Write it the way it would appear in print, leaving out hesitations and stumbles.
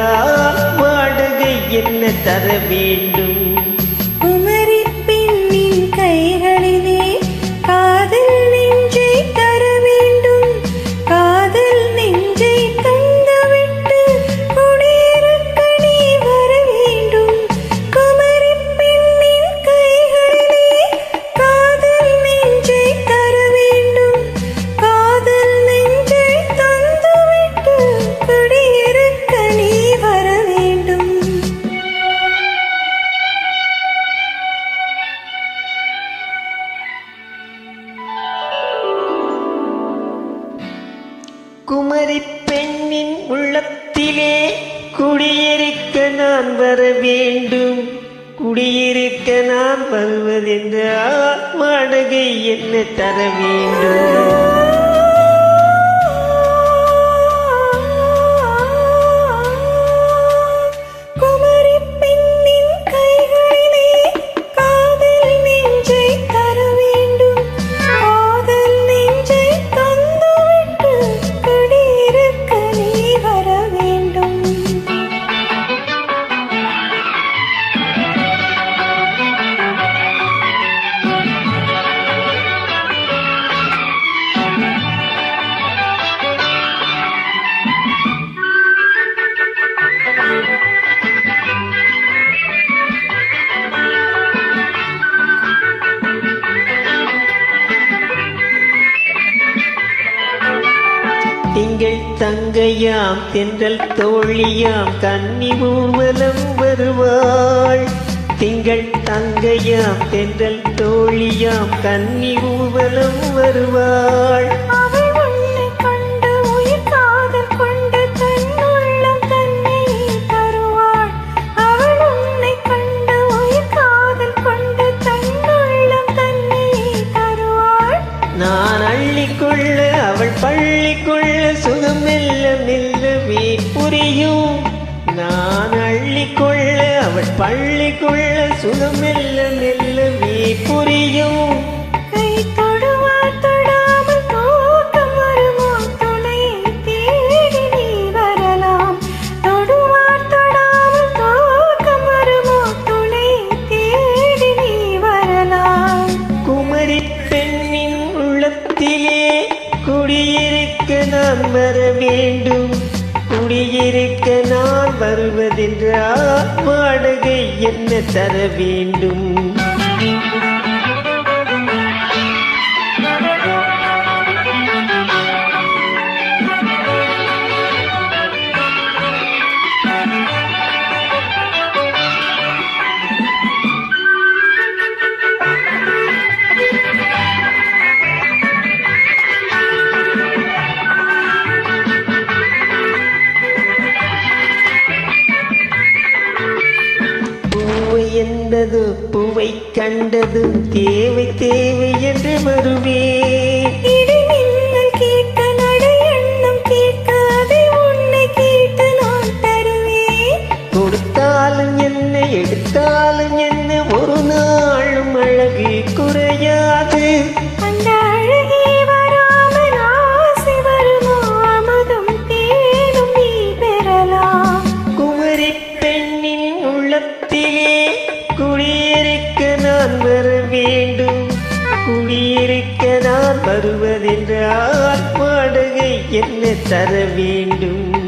வருவதென்றால் வாடகை என்ன தர வேண்டும்? குமரி பெண்ணின் கைகளிலே காதல் நெஞ்சை தர வேண்டும். காதல் நெஞ்சை தந்துவிட்டு குடியிருக்க நீ வர வேண்டும். குமரி பெண்ணின் கைகளிலே காதல் நெஞ்சை தர வேண்டும். காதல் நெஞ்சை தந்துவிட்டு குடியிருக்க நீ வர வேண்டும். குமரி பெண்ணின் உள்ளத்திலே குடியிருக்க நான் வர வேண்டும். குடியிருக்க நான் வருவதென்றால் வாடகை என்ன தர வேண்டும்? குமரி பெண்ணின் கைகளிலே காதல் நெஞ்சை தர வேண்டும். காதல் நெஞ்சை தந்துவிட்டு குடியிருக்க நீ வர வேண்டும். திங்கள் தங்கையாம் தென்றல் தோழியாம் கன்னி ஊர்வலம் வருவாள். திங்கள் தங்கையாம் தென்றல் தோழியாம் கன்னி ஊர்வலம் வருவாள். அவள் உன்னை கண்டு உயிர் காதல் கொண்டு தன் உள்ளம் தன்னை தருவாள். அவள் உன்னை கண்டு உயிர் காதல் கொண்டு தன் உள்ளம் தன்னை தருவாள். நான் அள்ளிக்கொள்ள அவள் பள்ளிக்கொள்ள சுகம் மெல்ல மெல்லவே புரியும். நான் அள்ளிக்கொள்ள அவள் பள்ளிக்கொள்ள சுகம் மெல்ல மெல்லவே புரியும். கை தொடுவார் தொடாமல் தூக்கம் வருமோ? துணையை தேடி நீ வரலாம். தொடுவார் தொடாமல் தூக்கம் வருமோ? துணையை தேடி நீ வரலாம். குமரி பெண்ணின் உள்ளத்திலே குடியிருக்க நான் வர வேண்டும். குடியிருக்க நான் வருவதென்றால் வாடகை என்ன தர வேண்டும்? என்பது பூவை கண்டதும் தேவை தேவை என்று வருவேன். இடிமின்னல் கேட்க நடை எண்ணம் கேட்க அதை உன்னை கேட்டு நான் தருவேன். கொடுத்தாலும் என்ன எடுத்தாலும் என்ன ஒரு நாளும் அழகு குறையாது. அந்த அழகே வராமல் ஆசை வருமோ? அமுதும் தேனும் நீ பெறலாம். குமரி பெண்ணின் உள்ளத்திலே குடியிருக்க நான் வர வேண்டும். குடியிருக்க நான் வருவதென்றால் வாடகை என்ன தர வேண்டும்?